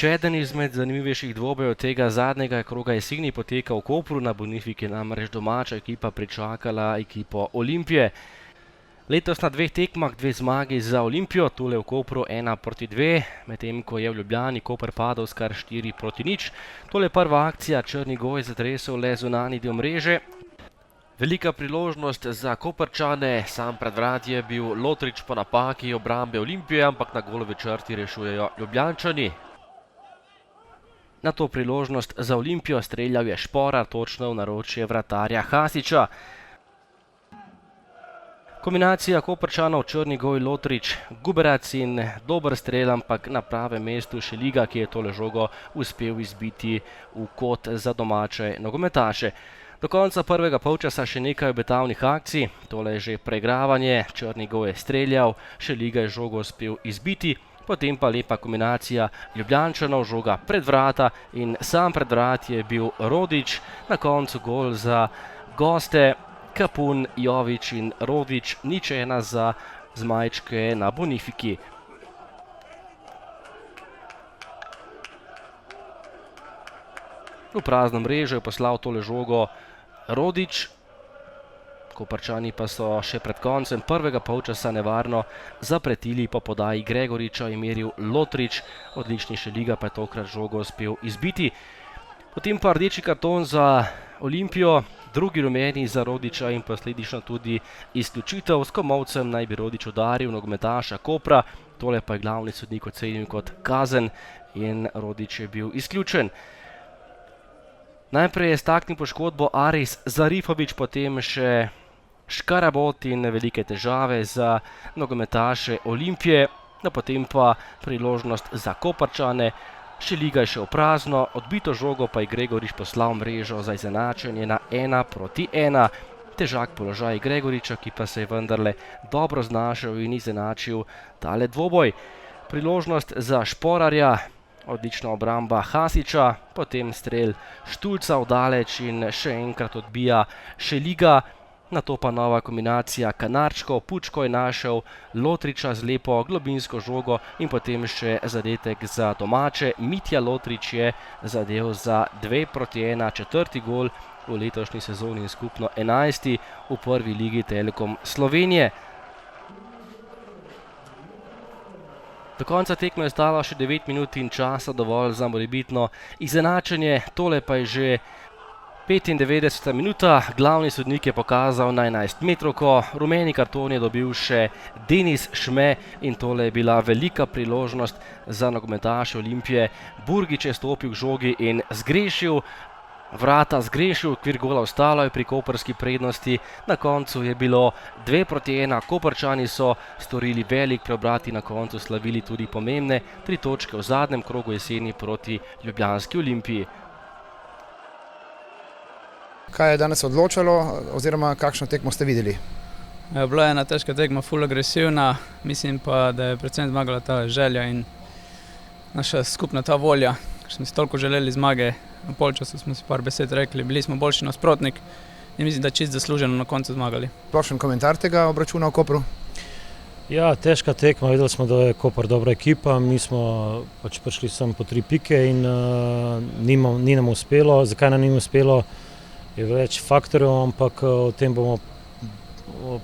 Še eden izmed zanimivejših dvobojev tega zadnjega kroga jeseni poteka v Kopru. Na Bonifiki namreč domača ekipa pričakala ekipo Olimpije. Letos na 2 tekmah 2 zmagi za Olimpijo, tule v Kopru 1-2, medtem ko je v Ljubljani Koper padel s kar 4-0. Tole prva akcija, Črni goj zatresel le zunanji del mreže. Velika priložnost za Koprčane, sam pred vrati je bil Lotrič po napaki obrambe Olimpije, ampak na golovi črti rešujejo Ljubljančani. Na to priložnost za Olimpijo streljal je Šporar, točno v naročje vratarja Hasiča. Kombinacija Koprčanov, Črni goj, Lotrič, Guberac in dober strel, ampak na pravem mestu Šeliga, ki je tole žogo uspel izbiti v kot za domače nogometaše. Do konca prvega polčasa še nekaj obetavnih akcij, tole je že preigravanje, Črni goj je streljal, Šeliga je žogo uspel izbiti, potem pa lepa kombinacija Ljubljančanov, žoga pred vrata in sam pred vrati je bil Rodič, na koncu gol za goste. Kapun, Jovič in Rodič, 0-1 za zmajčke na Bonifiki. V prazno mrežo je poslal tole žogo Rodič. Koprčani pa so še pred koncem prvega polčasa nevarno zapretili po podaji Gregoriča, je meril Lotrič, odlični Šeliga pa je tokrat žogo uspel izbiti. Potem pa rdeči karton za Olimpijo, drugi rumeni za Rodiča in posledično tudi izključitev. S komolcem naj bi Rodič udaril nogometaša Kopra, tole pa je glavni sodnik ocenil kot kazen in Rodič je bil izključen. Najprej je staknil poškodbo Aris Zarifović, potem še Škarabot in velike težave za nogometaše Olimpije, potem pa priložnost za Koprčane. Šeliga je še v prazno, odbito žogo pa je Gregorič poslal mrežo za izenačenje na 1-1. Težak položaj Gregoriča, ki pa se je vendarle dobro znašel in izenačil tale dvoboj. Priložnost za Šporarja, odlična obramba Hasiča, potem strel Štulca v daleč in še enkrat odbija Šeliga. Nato pa nova kombinacija Kanarčkov, Pučko je našel Lotriča z lepo globinsko žogo in potem še zadetek za domače. Mitja Lotrič je zadel za 2-1, 4. gol v letošnji sezoni in skupno 11. v prvi ligi Telekom Slovenije. Do konca tekme je ostalo še 9 minut in časa dovolj za morebitno izenačenje, tole pa je že 95. minuta, glavni sodnik je pokazal na 11-metrovko, rumeni karton je dobil še Denis Šme in tole je bila velika priložnost za nogometaše Olimpije. Burgič je stopil k žogi in zgrešil, vrata zgrešil, okvir gola ostalo je pri koprski prednosti. Na koncu je bilo 2-1, Koprčani so storili velik preobrat in na koncu slavili tudi pomembne 3 točke v zadnjem krogu jeseni proti ljubljanski Olimpiji. Kaj je danes odločalo oziroma kakšno tekmo ste videli? Bila je ena težka tekma, ful agresivna, mislim pa, da je predvsem zmagala ta želja in naša skupna ta volja, ker smo si toliko želeli zmage. Na polčasu smo si par besed rekli, bili smo boljši nasprotnik in mislim, da čist zasluženo na koncu zmagali. Splošen komentar tega obračuna v Kopru? Ja, težka tekma, videli smo, da je Koper dobra ekipa, mi smo pač prišli sem po 3 pike in ni nam uspelo. Zakaj nam ni uspelo? Je več faktorjev, ampak o tem bomo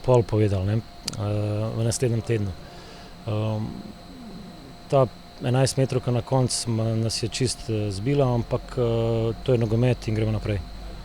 pol povedali, v naslednjem tednu. Ta 11-metrovka na koncu nas je čist zbila, ampak to je nogomet in gremo naprej.